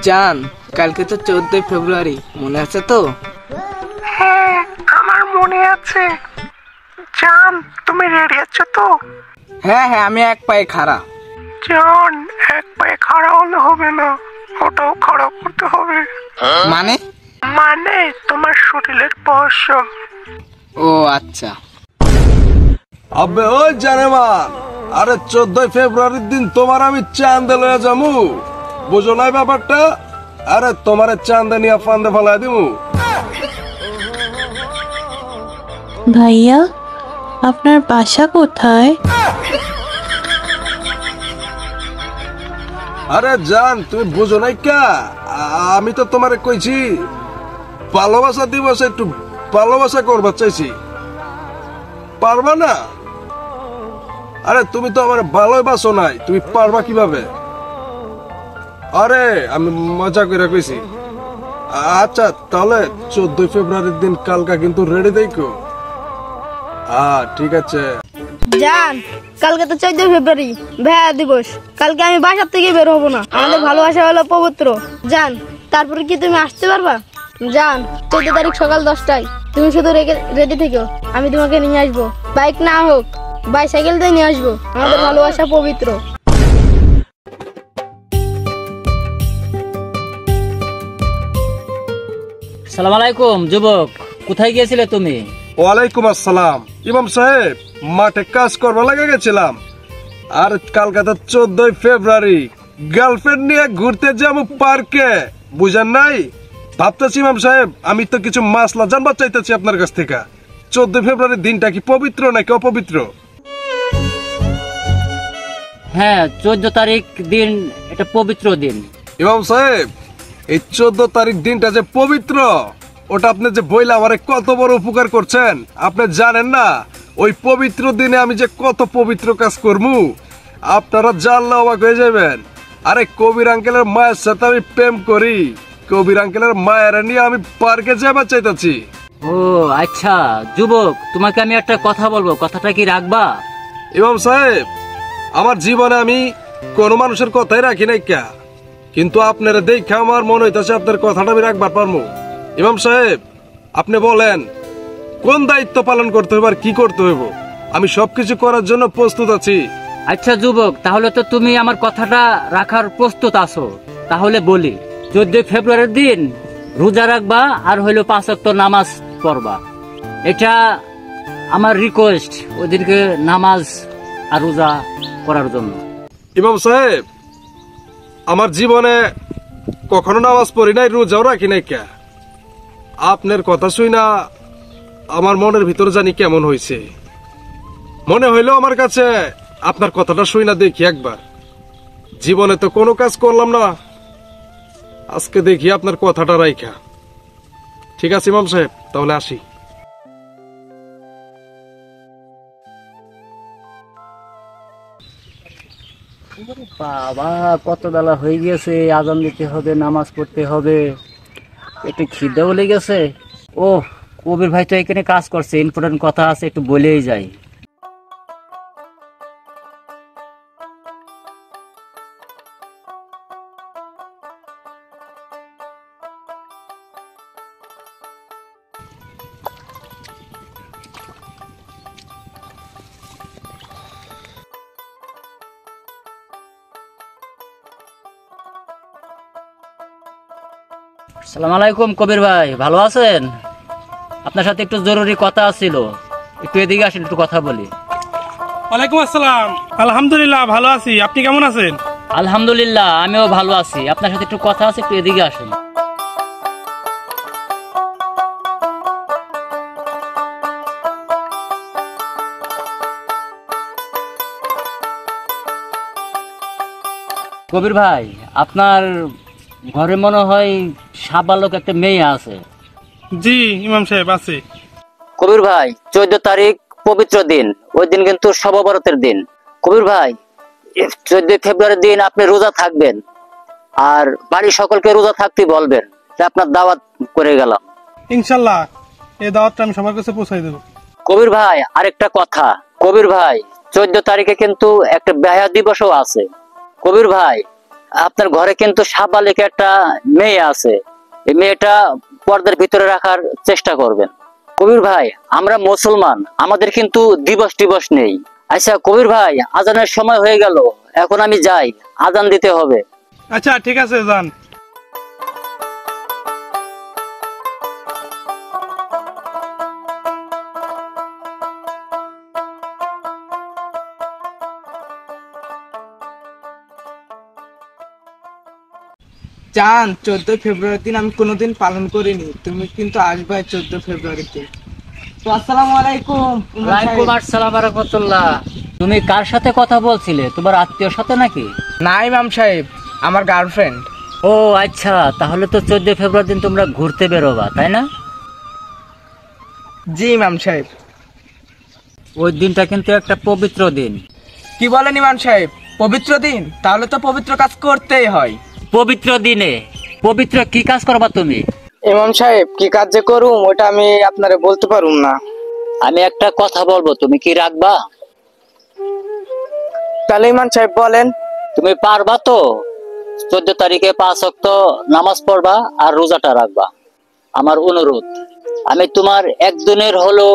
জান, কালকে তো 14 ফেব্রুয়ারি, মনে আছে তো? হ্যাঁ, আমার মনে আছে। জান, তুমি রেডি আছো তো? হ্যাঁ হ্যাঁ, আমি এক পায়ে খাড়া। জান, এক পায়ে খাড়া হলে হবে না, ওটাও খাড়া করতে হবে। মানে? মানে তোমার শরীরের পশম। ও আচ্ছা। আবে ওই জানেমান, আরে 14 ফেব্রুয়ারির দিন তোমার আমি চাঁদে লয়ে যামু, বুঝো নাই ব্যাপারটা? আরে তোমার চাঁদে নিয়ে ফান্দে ফেলাই দিমু। ভাইয়া, আপনার বাসা কোথায়? আরে জান, তুমি বুঝো নাই কা? আমি তো তোমারে কইছি ভালোবাসা দিবসে একটু ভালোবাসা করবার চাইছি, পারবা না? আরে তুমি তো আমার ভালোবাসো নাই, তুমি পারবা কিভাবে? আরে আমি মজা করে কইছি। আচ্ছা তাহলে 14 ফেব্রুয়ারির দিন কালকা কিন্তু রেডি দেখো। ঠিক আছে। জান, কালকে তো 14 ফেব্রুয়ারি, ভাইয়া দিবস। কালকে আমি বাসার থেকে বের হবো না, আমাদের ভালোবাসা হলো পবিত্র। জান, তারপরে কি তুমি আসতে পারবা? জান, 14 তারিখ সকাল 10টায় তুমি শুধু রেডি থেকো, আমি তোমাকে নিয়ে আসবো। বাইক না হোক, বাইসাইকেল দিয়ে নিয়ে আসবো, আমাদের ভালোবাসা পবিত্র। সালাম আলাইকুম যুবক, কোথায় গিয়েছিলে তুমি? ওয়ালাইকুম আসসালাম। ইমাম সাহেব, মাঠে কাজ করবার লাগে গেছিলাম। আর কালকাতা 14 ফেব্রুয়ারি, গার্লফ্রেন্ড নিয়ে ঘুরতে যাবো পার্কে, বুঝেন নাই? ভাবতেছি ইমাম সাহেব, আমি তো কিছু মাসলা জানবার চাইতেছি আপনার কাছ থেকে। 14 ফেব্রুয়ারির দিনটা কি পবিত্র নাকি অপবিত্র? হ্যাঁ, 14 তারিখ দিন এটা পবিত্র দিন। ইমাম সাহেব, এই 14 তারিখ দিনটা যে পবিত্র, ওটা আপনি যে বইলে আমারে কত বড় উপকার করছেন আপনি জানেন না? ওই পবিত্র দিনে আমি যে কত পবিত্র কাজ করবো আপনারা জানলে অবাক হয়ে যাবেন। আরে কবির আঙ্কেলের মায়ের সাথে আমি প্রেম করি, কবির আঙ্কেলের মায়ের নিয়ে আমি পার্কে যাবার চাইতেছি। ও আচ্ছা যুবক, তোমাকে আমি একটা কথা বলবো, কথাটা কি রাখবা? ইমাম সাহেব, আমার জীবনে আমি কোন মানুষের কথাই রাখি নাই কে, কিন্তু আপনারা দেখে আমার মনে হইতেছে আপনার কথাটা আমি রাখবার পারবো। ইমাম সাহেব, আপনি বলেন কোন দায়িত্ব পালন করতে হবে আর কি করতে হইব? আমি সবকিছু করার জন্য প্রস্তুত আছি। আচ্ছা যুবক, তাহলে তো তুমি আমার কথাটা রাখার প্রস্তুত আছো। তাহলে বলি, 14 ফেব্রুয়ারির দিন রোজা রাখবা আর হইলো 5 ওয়াক্ত নামাজ পড়বা। এটা আমার রিকোয়েস্ট ওদেরকে নামাজ আর রোজা করার জন্য। ইমাম সাহেব, আমার জীবনে কখনো নামাজ পড়ি নাই, রোজাও রাখি নাই কে। আপনার কথা শুই না আমার মনের ভিতরে জানি কেমন হয়েছে, মনে হইলো আমার কাছে আপনার কথাটা শুই না দেখি একবার। জীবনে তো কোনো কাজ করলাম না, আজকে দেখি আপনার কথাটা রাইখা। ঠিক আছে ইমাম সাহেব, তাহলে আসি। বাবা, কত বেলা হয়ে গেছে, আজান দিতে হবে, নামাজ পড়তে হবে, একটু খিদেও লেগেছে। ও কবির ভাই তো এখানে কাজ করছে, ইম্পর্টেন্ট কথা আছে, একটু বলেই যাই। সালাম আলাইকুম কবির ভাই, ভালো আছেন? আপনার সাথে একটু জরুরি কথা ছিল, একটু এদিকে আসেন, একটু কথা বলি। ওয়ালাইকুম আসসালাম। আলহামদুলিল্লাহ ভালো আছি, আপনি কেমন আছেন? আলহামদুলিল্লাহ, আমিও ভালো আছি। আপনার সাথে একটু কথা আছে, একটু এদিকে আসেন। কবির ভাই, আপনার ঘরে মনে হয় সাবালক একটা মেয়ে আছে। জি ইমাম সাহেব, আছে। কবির ভাই, 14 তারিখ পবিত্র দিন, ওই দিন কিন্তু সববরতের দিন। কবির ভাই, 14 ফেব্রুয়ারির দিন আপনি রোজা থাকবেন, আর বাড়ির সকলকে রোজা থাকতে বলবেন। আপনার দাওয়াত করে গেলাম। ইনশাল্লাহ এই দাওয়াতটা আমি সবার কাছে পৌঁছাই দেবো। কবির ভাই, আরেকটা কথা। কবির ভাই, 14 তারিখে কিন্তু একটা বেহায়া দিবসও আছে। কবির ভাই, আপনার ঘরে কিন্তু সাবালিক একটা মেয়ে আছে, এই মেয়েটা পর্দার ভিতরে রাখার চেষ্টা করবেন। কবির ভাই, আমরা মুসলমান, আমাদের কিন্তু দিবস টিবস নেই। আচ্ছা কবির ভাই, আজানের সময় হয়ে গেল, এখন আমি যাই, আজান দিতে হবে। আচ্ছা ঠিক আছে, যান। জান, 14 ফেব্রুয়ারি দিন আমি কোনোদিন পালন করিনি, তুমি কিন্তু আসবে 14 ফেব্রুয়ারিতে। তো আসসালামু আলাইকুম। ওয়ালাইকুম আসসালাম ওয়া রাহমাতুল্লাহ। তুমি কার সাথে কথা বলছিলে? তোমার আত্মীয়র সাথে নাকি? না ইমাম সাহেব, আমার গার্লফ্রেন্ড। ও আচ্ছা, তাহলে তো 14 ফেব্রুয়ারি দিন তোমরা ঘুরতে বেরোবা, তাই না? জি ইমাম সাহেব। ওই দিনটা কিন্তু একটা পবিত্র দিন। কি বলেন ইমাম সাহেব, পবিত্র দিন? তাহলে তো পবিত্র কাজ করতেই হয়। পবিত্র দিনে পবিত্র কি কাজ করবা তুমি? ইমাম সাহেব, কি কাজ যে করুম ওটা আমি আপনারে বলতে পারুম না। আমি একটা কথা বলবো, তুমি কি রাখবা? তাহলে ইমাম সাহেব বলেন। তুমি পারবা তো? 14 তারিখে 5 ওয়াক্ত নামাজ পড়বা আর রোজাটা রাখবা, আমার অনুরোধ। আমি তোমার একদিনের হলো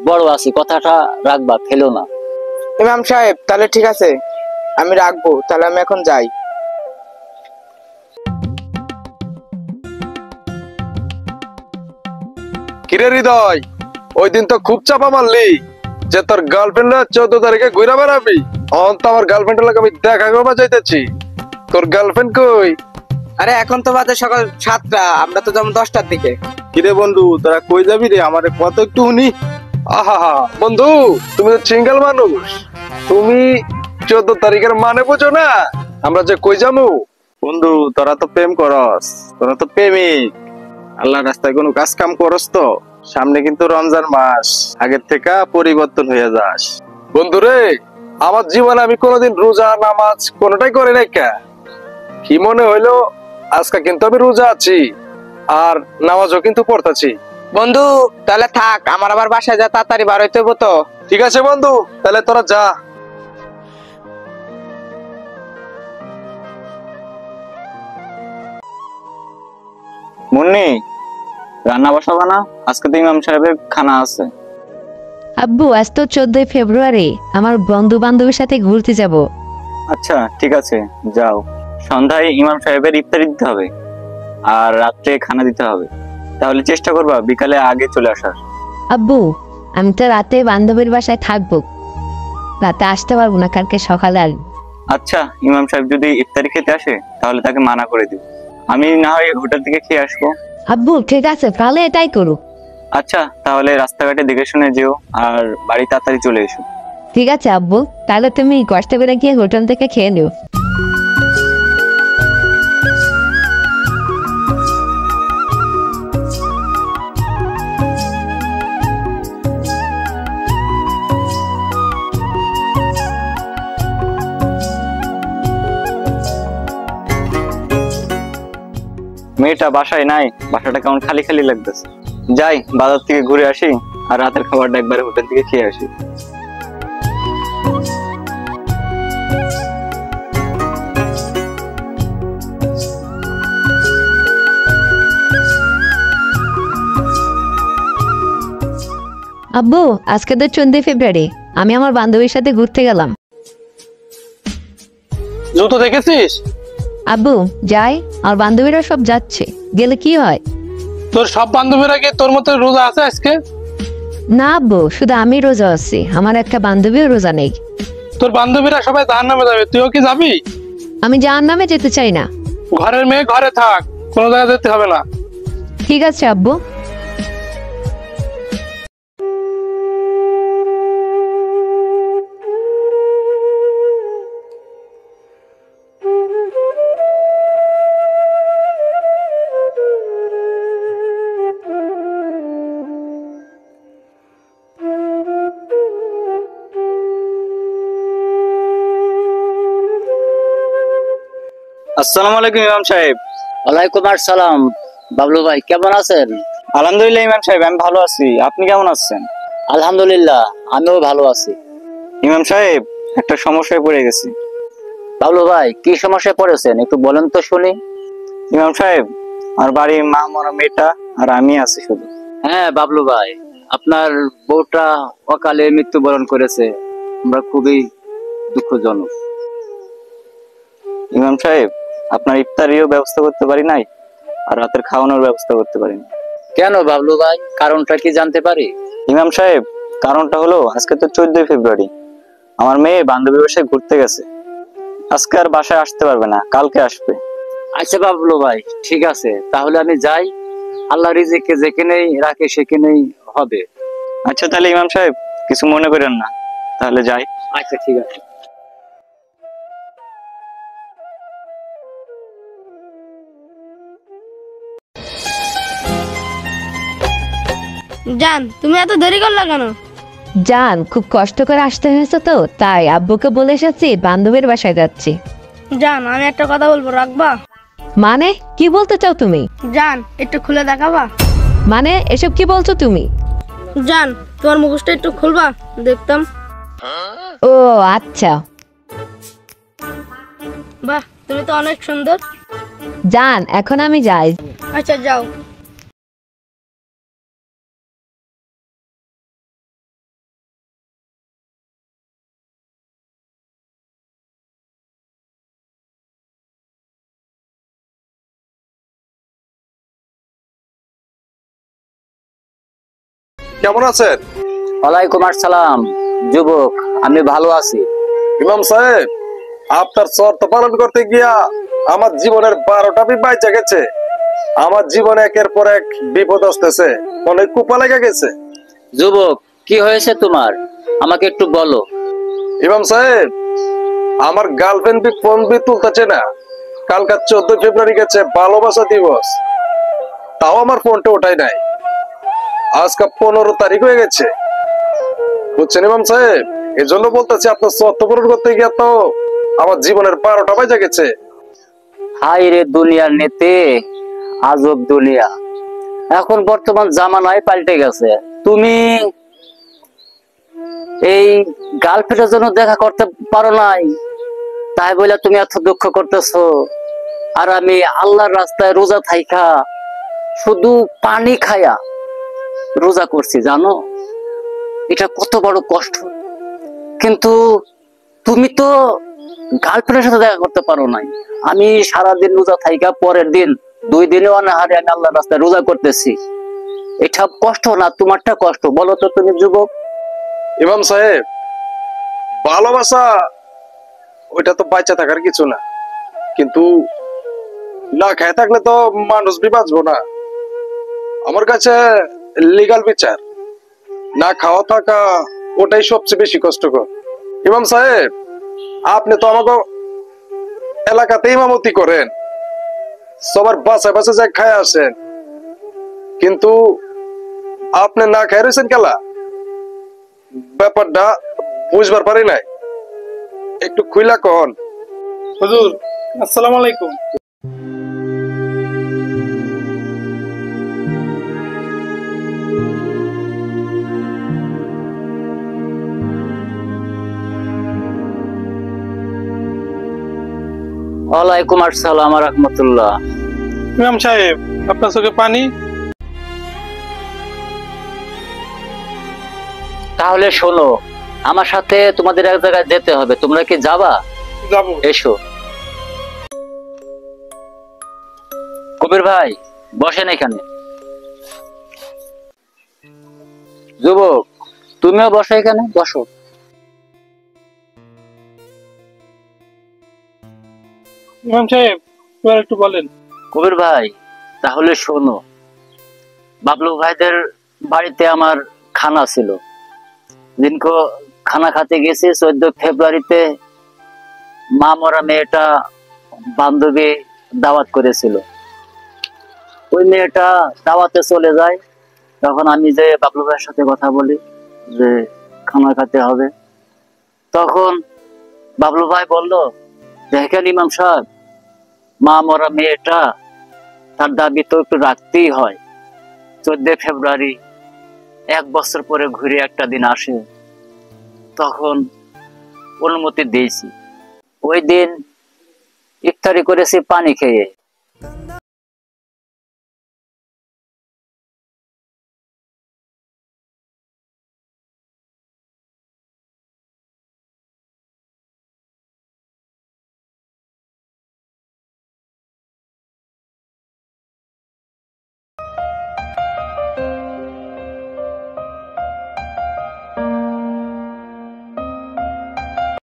বড় আছি, কথাটা রাখবা, ফেলো না। ইমাম সাহেব তাহলে ঠিক আছে, আমি রাখবো। তাহলে আমি এখন যাই। কিরে হৃদয়, ওই দিন তো খুব চাপা মারলি যে তোর গার্লফ্রেন্ড 14 তারিখে ঘুরে বেড়াবি। অন তো আমার গার্লফ্রেন্ডের লাগে আমি দেখা করবা যাইতেছি। তোর গার্লফ্রেন্ড কই? আরে এখন তো বাজে সকাল 7টা, আমরা তো যেমন 10টার দিকে। কিরে বন্ধু, তোরা কই যাবি রে? আমারে কত একটু শুনি। আহা বন্ধু, তুমি তো সিঙ্গেল মানুষ, তুমি 14 তারিখের মানে বুঝো না? আমরা যে কই যামু? বন্ধু, তোরা তো প্রেম করস, তোরা তো প্রেমিক, আল্লাহ রাস্তায় কোনো কাজ কাম করস তো? সামনে কিন্তু রমজান মাস, আগের থেকে পরিবর্তন হয়ে যাস। বন্ধু রে, আমার জীবনে আমি কোনোদিন রোজা নামাজ কোনোটাই করি নাই। কি মনে হইলো আজকে কিন্তু আমি রোজা আছি আর নামাজও কিন্তু পড়তাছি। বন্ধু তাহলে থাক, আমার আবার বাসায় যা তাড়াতাড়ি বার হইতে হইব তো। ঠিক আছে বন্ধু, তাহলে তোরা যা। মুন্নি, রান্না বসাবা না? আজকে তো ইমাম সাহেবের খানা আছে। আব্বু, আজ তো 14 ফেব্রুয়ারি, আমার বন্ধু বান্ধবের সাথে ঘুরতে যাব। আচ্ছা ঠিক আছে, যাও। সন্ধ্যায় ইমাম সাহেবের ইফতারি দিতে হবে আর রাত্রে খানা দিতে হবে, তাহলে চেষ্টা করবা বিকালে আগে চলে আসার। আব্বু, আমি তো রাতে বান্ধবীর বাসায় থাকবো, রাতে আসতে পারবো না, কালকে সকালে আসবো। আচ্ছা, ইমাম সাহেব যদি ইফতারি খেতে আসে তাহলে তাকে মানা করে দিও, আমি না হয় হোটেল থেকে খেয়ে আসবো। আব্বু ঠিক আছে, তাহলে এটাই করো। আচ্ছা, তাহলে রাস্তাঘাটে দেখে শুনে যেও আর বাড়ি তাড়াতাড়ি চলে এসো। ঠিক আছে আব্বু, তাহলে তুমি কষ্ট করে গিয়ে হোটেল থেকে খেয়ে নিও। মেয়েটা বাসায় নাই, বাসাটা কেমন খালি খালি লাগতেছে। যাই, বাজার থেকে ঘুরে আসি আর রাতের খাবারটা একবারে হোটেল থেকে খেয়ে আসি। আব্বু, আজকে তো 14 ফেব্রুয়ারি, আমি আমার বান্ধবীর সাথে ঘুরতে গেলাম। জুতো দেখেছিস? আব্বু যাই, আমার বান্ধবীরা সব যাচ্ছে, গেলে কি হয়? তোর সব বান্ধবীরা কি তোর মতো রোজা আছে আজকে? না আব্বু, শুধু আমি রোজা আছি, আমার একটা বান্ধবীও রোজা নেই। তোর বান্ধবীরা সবাই জাহান্নামে যাবে, তুইও কি যাবি? আমি জাহান্নামে যেতে চাই না। ঘরের মেয়ে ঘরে থাক, কোনো জায়গায় যেতে হবে না। ঠিক আছে আব্বু। আসসালামু আলাইকুম ইমাম সাহেব। ওয়ালাইকুম আসসালাম। বাবলু ভাই কেমন আছেন? আলহামদুলিল্লাহ ইমাম সাহেব, আমি ভালো আছি, আপনি কেমন আছেন? আলহামদুলিল্লাহ, আমিও ভালো আছি। ইমাম সাহেব, একটা সমস্যায় পড়ে গেছি। বাবলু ভাই, কি সমস্যায় পড়েছেন একটু বলেন তো শুনি। ইমাম সাহেব, আমার বাড়ি মা মরা মেয়েটা আর আমি আছি শুধু। হ্যাঁ বাবলু ভাই, আপনার বউটা অকালে মৃত্যুবরণ করেছে, আমরা খুবই দুঃখজনক। ইমাম সাহেব, আপনার ইফতারিও ব্যবস্থা করতে পারি নাই, আর রাতের খাওয়ানোর ব্যবস্থা করতে পারি না। কেন বাবলু ভাই, কারণটা কি জানতে পারি? ইমাম সাহেব, কারণটা হলো আজকে তো 14 ফেব্রুয়ারি, আমার মেয়ে বান্ধবী বাসায় ঘুরতে গেছে। আজকে আর বাসায় আসতে পারবে না, কালকে আসবে। আচ্ছা বাবলু ভাই, ঠিক আছে, তাহলে আমি যাই। আল্লাহ রিজিককে যেখানেই রাখে সেখানেই হবে। আচ্ছা তাহলে ইমাম সাহেব, কিছু মনে করেন না, তাহলে যাই। আচ্ছা ঠিক আছে। জান, তুমি এত দেরি করলা কেন? জান, খুব কষ্ট করে আসতে হয়েছে তো, তাই আব্বুকে বলে এসেছি বান্ধবীর বাসায় যাচ্ছি। জান, আমি একটা কথা বলবো, রাখবা? মানে কি বলতে চাও তুমি? জান, একটু খুলে দেখাবা? মানে এসব কি বলছো তুমি? জান, তোমার মুখোশটা একটু খুলবা, দেখতাম। ও আচ্ছা। বাহ, তুমি তো অনেক সুন্দর। জান, এখন আমি যাই। আচ্ছা যাও। কেমন আছেন? ওয়ালাইকুম আসসালাম যুবক, আমি ভালো আছি। ইমাম সাহেব, আপনার শর্ত পালন করতে গিয়া আমার জীবনের 12টা বাইচা গেছে। আমার জীবনে একের পর এক বিপদ আসতেছে, অনেক কুপা লেগে গেছে। যুবক, কি হয়েছে তোমার, আমাকে একটু বলো। ইমাম সাহেব, আমার গার্লফ্রেন্ড ফোন তুলতেছে না। কালকা 14 ফেব্রুয়ারি গেছে, ভালোবাসা দিবস, তাও আমার ফোনটা ওঠাই নাই। আজকে 15 তারিখ হয়ে গেছে, বুঝছেন ইমাম সাহেব? এই জন্য বলতেছি, আপনার শর্ত পূরণ করতে গিয়া তো আমার জীবনের 12টা বাইচা গেছে। হাই রে দুনিয়ার নেতে, আজব দুনিয়া। এখন বর্তমান জামানায় পাল্টে গেছে। তুমি এই গার্লফ্রেন্ডের জন্য দেখা করতে পারো নাই, তাই বলে তুমি এত দুঃখ করতেছো। আর আমি আল্লাহর রাস্তায় রোজা থাইকা শুধু পানি খায়া রোজা করছি, জানো এটা কত বড় কষ্ট। কিন্তু তুমি তো গার্লফ্রেন্ডের সাথে দেখা করতে পারো নাই। আমি সারাদিন রোজা থাইকা পরের দিন 2 দিনে অনাহারে আমি আল্লাহর রাস্তায় রোজা করতেছি। এটা কষ্ট না, তোমারটা কষ্ট, বলো তো তুমি যুবক। ইমাম সাহেব, ভালোবাসা ওইটা তো বাচ্চা থাকার কিছু না, কিন্তু না খেয়ে থাকলে তো মানুষ বাঁচবো না। আমার কাছে লিগাল বিচার, না খাওয়া থাকা ওটাই সবচেয়ে বেশি কষ্টকর। ইমাম সাহেব, আপনি তো আমাকে এলাকাতে ইমামতি করেন, সবার বাসায় বাসায় যা খায় আসেন, কিন্তু আপনি না খায় রয়েছেন কেলা? ব্যাপারটা বুঝবার পারি নাই, একটু খুইলা কন। হুজুর, আসসালামু আলাইকুম। ওয়ালাইকুম আসসালাম রাহমাতুল্লাহ। ইমাম সাহেব, আপনার চোখে পানি? তাহলে শোনো, আমার সাথে তোমাদের এক জায়গায় যেতে হবে, তোমরা কি যাবা? যাবো। এসো। কবির ভাই, বসেন এখানে। যুবক, তুমিও বসো এখানে, বসো। ইমাম সাহেব, এবার একটু বলেন। কবির ভাই, তাহলে শোনো, বাবলু ভাইদের বাড়িতে আমার খানা ছিল। দিনকো খানা খাতে গেছি 14 ফেব্রুয়ারিতে, মা মরা মেয়েটা বান্ধবী দাওয়াত করেছিল। ওই মেয়েটা দাওয়াতে চলে যায়, তখন আমি যে বাবলু ভাইয়ের সাথে কথা বলি যে খানা খাতে হবে, তখন বাবলু ভাই বলল, দেখেন ইমাম সাহেব, মা মরা মেয়েটা তার দাবি তো একটু রাখতেই হয়। 14 ফেব্রুয়ারি 1 বছর পরে ঘুরে একটা দিন আসে, তখন অনুমতি দিয়েছি। ওই দিন ইফতারি করেছি পানি খেয়ে,